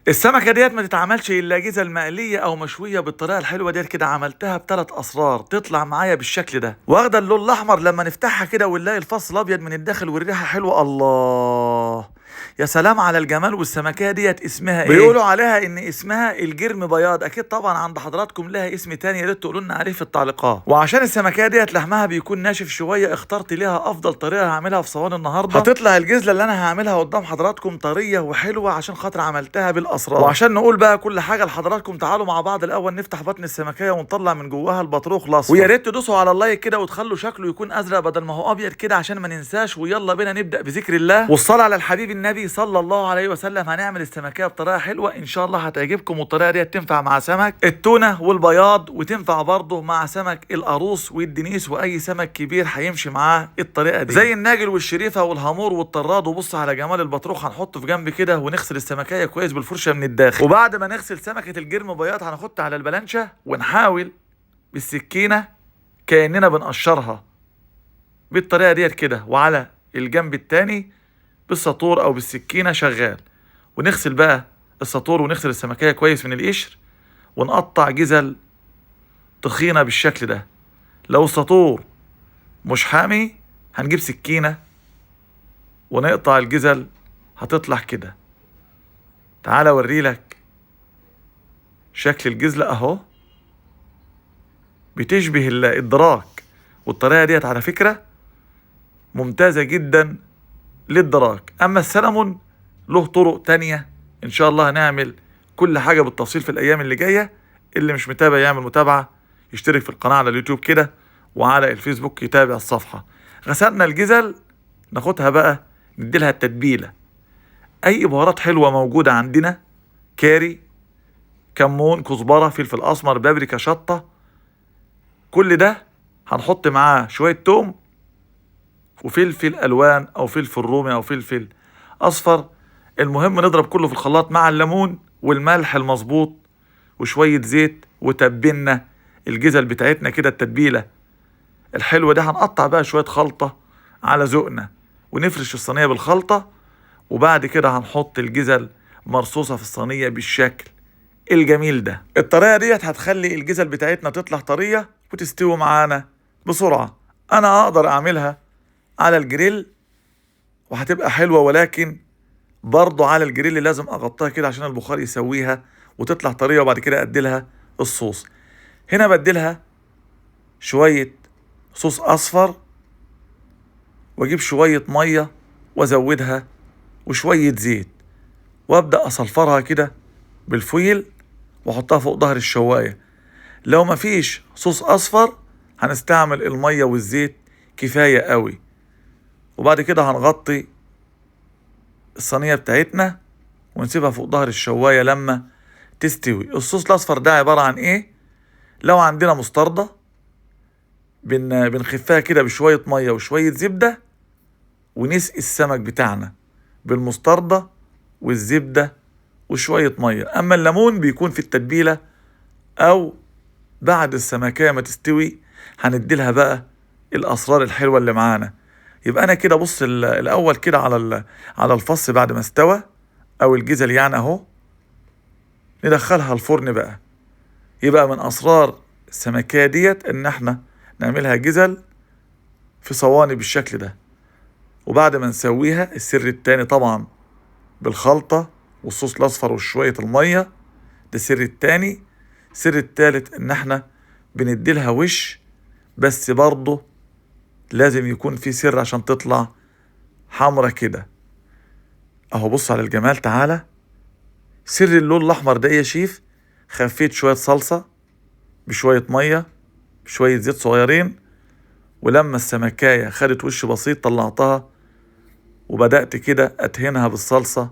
السمكة ديت ما تتعملش الا جزل مقلية او مشوية بالطريقة الحلوة ديت كده. عملتها بثلاث اسرار تطلع معايا بالشكل ده، واخدة اللون الاحمر. لما نفتحها كده ونلاقي الفص الابيض من الداخل والريحة حلوة، الله يا سلام على الجمال. والسمكية ديت اسمها ايه؟ بيقولوا عليها ان اسمها الجرم بياض. اكيد طبعا عند حضراتكم لها اسم تاني، يا ريت تقولوا لنا عليه في التعليقات. وعشان السمكية ديت لحمها بيكون ناشف شوية، اخترت ليها افضل طريقة هعملها في صواني النهارده. هتطلع الجزلة اللي انا هعملها قدام حضراتكم طرية وحلوة عشان خاطر عملتها بالاسرار. وعشان نقول بقى كل حاجة لحضراتكم، تعالوا مع بعض الاول نفتح بطن السمكية ونطلع من جواها البطروخ الاصفر. ويا ريت تدوسوا على اللايك كده وتخلوا شكله يكون ازرق بدل ما هو ابيض كده عشان ما ننساش. ويلا بينا نبدا بذكر الله والصلاه على الحبيب النبي صلى الله عليه وسلم. هنعمل السمكيه بطريقه حلوه ان شاء الله هتعجبكم. والطريقه دي تنفع مع سمك التونه والبياض، وتنفع برضه مع سمك القاروص والدنيس، واي سمك كبير هيمشي معاه الطريقه دي، زي الناجل والشريفه والهامور والطراد. وبص على جمال البطروخ. هنحطه في جنب كده ونغسل السمكيه كويس بالفرشه من الداخل. وبعد ما نغسل سمكه الجرم بياض هنحط على البلانشه ونحاول بالسكينه كاننا بنقشرها بالطريقه ديت كده، وعلى الجنب التاني بالسطور او بالسكينه شغال. ونغسل بقى السطور ونغسل السمكيه كويس من القشر، ونقطع جزل تخينه بالشكل ده. لو السطور مش حامي هنجيب سكينه ونقطع الجزل، هتطلع كده. تعال اوريلك شكل الجزله اهو، بتشبه الدراك. والطريقه ديت على فكره ممتازه جدا للدراك. اما السلمون له طرق تانية ان شاء الله. هنعمل كل حاجة بالتفصيل في الايام اللي جاية. اللي مش متابع يعمل متابعة، يشترك في القناة على اليوتيوب كده، وعلى الفيسبوك يتابع الصفحة. غسلنا الجزل، ناخدها بقى نديلها التتبيلة. اي بهارات حلوة موجودة عندنا، كاري، كمون، كزبرة، فلفل اسمر، بابريكا، شطة، كل ده هنحط معاه شوية توم وفلفل الوان او فلفل رومي او فلفل اصفر. المهم نضرب كله في الخلاط مع الليمون والملح المظبوط وشوية زيت، وتبلنا الجزل بتاعتنا كده التتبيلة الحلوة ده. هنقطع بقى شوية خلطة على ذوقنا ونفرش الصينية بالخلطة. وبعد كده هنحط الجزل مرصوصة في الصينية بالشكل الجميل ده. الطريقة ديت هتخلي الجزل بتاعتنا تطلع طرية وتستوي معانا بسرعة. انا اقدر اعملها على الجريل وهتبقى حلوة، ولكن برضو على الجريل لازم اغطيها كده عشان البخار يسويها وتطلع طرية. وبعد كده اديلها الصوص. هنا بديلها شوية صوص اصفر، واجيب شوية مية وازودها وشوية زيت، وابدأ اصلفرها كده بالفويل واحطها فوق ظهر الشواية. لو مفيش صوص اصفر هنستعمل المية والزيت كفاية قوي. وبعد كده هنغطي الصينية بتاعتنا ونسيبها فوق ظهر الشواية لما تستوي. الصوص الاصفر ده عبارة عن ايه؟ لو عندنا مستردة بنخفها كده بشوية مية وشوية زبدة، ونسقي السمك بتاعنا بالمستردة والزبدة وشوية مية. اما الليمون بيكون في التتبيلة او بعد السمكية ما تستوي هنديلها بقى الاسرار الحلوة اللي معانا. يبقى انا كده بص الاول كده على الفص بعد ما استوى او الجزل يعني اهو، ندخلها الفرن بقى. يبقى من اسرار السمكية ديت ان احنا نعملها جزل في صواني بالشكل ده. وبعد ما نسويها، السر التاني طبعا بالخلطة والصوص الاصفر وشوية المية، ده السر التاني. السر التالت ان احنا بنديلها وش، بس برضه لازم يكون في سر عشان تطلع حمرة كده اهو. بص على الجمال. تعالى سر اللون الاحمر ده يا شيف. خفيت شوية صلصة بشوية مية بشوية زيت صغيرين، ولما السمكاية خدت وش بسيط طلعتها وبدأت كده ادهنها بالصلصة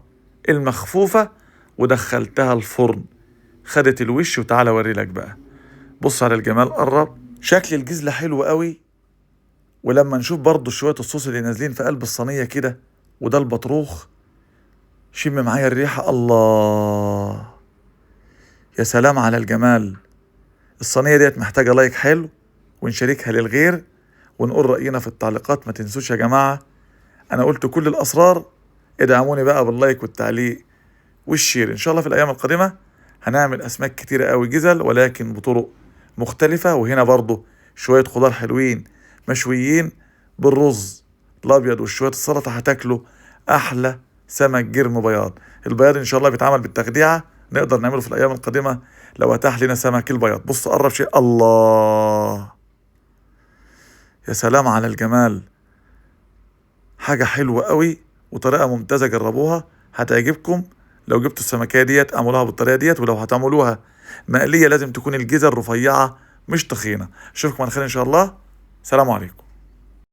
المخفوفة ودخلتها الفرن. خدت الوش. وتعالى اوريلك بقى. بص على الجمال. قرب شكل الجزلة حلو قوي. ولما نشوف برضو شوية الصوص اللي نازلين في قلب الصينية كده، وده البطروخ، شم معايا الريحة. الله يا سلام على الجمال. الصينية ديت محتاجة لايك حلو، ونشاركها للغير، ونقول رأينا في التعليقات. ما تنسوش يا جماعة، انا قلت كل الاسرار. ادعموني بقى باللايك والتعليق والشير. ان شاء الله في الايام القادمة هنعمل اسماك كتيرة قوي جزل، ولكن بطرق مختلفة. وهنا برضو شوية خضار حلوين مشويين بالرز الابيض وشوية السلطة، هتاكلوا احلى سمك جرم بياض. البياض ان شاء الله بيتعمل بالتخديعة، نقدر نعمله في الايام القادمة لو اتاح لنا سمك البياض. بص قرب شيء، الله يا سلام على الجمال، حاجة حلوة قوي وطريقة ممتازة، جربوها هتعجبكم. لو جبتوا السمكية ديت اعملوها بالطريقة ديت، ولو هتعملوها مقلية لازم تكون الجزر رفيعة مش تخينة. اشوفكم على خير ان شاء الله، سلام عليكم.